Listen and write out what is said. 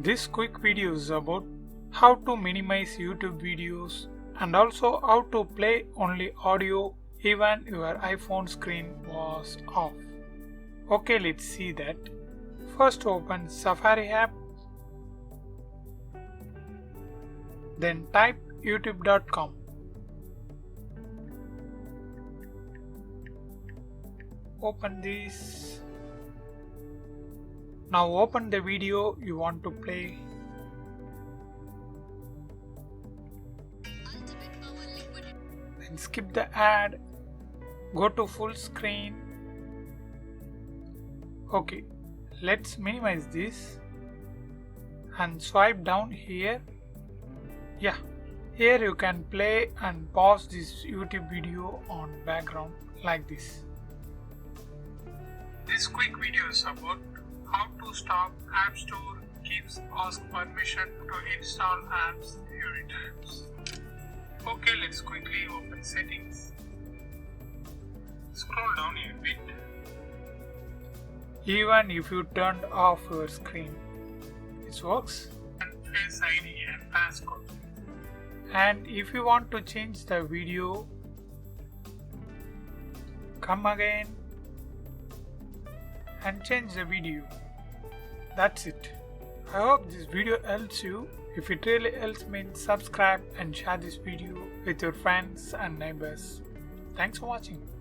This quick video is about how to minimize YouTube videos and also how to play only audio even your iPhone screen was off. Okay, let's see that. First open Safari app, then type youtube.com. Open this. Now open the video you want to play. Then skip the ad. Go to full screen. Okay, let's minimize this and swipe down here. Yeah, here you can play and pause this YouTube video on background like this. This quick video is about how to stop App Store gives us permission to install apps every time. Okay, let's quickly open settings. Scroll down a bit. Even if you turned off your screen, it works. And Face ID and passcode. And if you want to change the video, come again and change the video. That's it. I hope this video helps you. If it really helps me, subscribe and share this video with your friends and neighbors. Thanks for watching.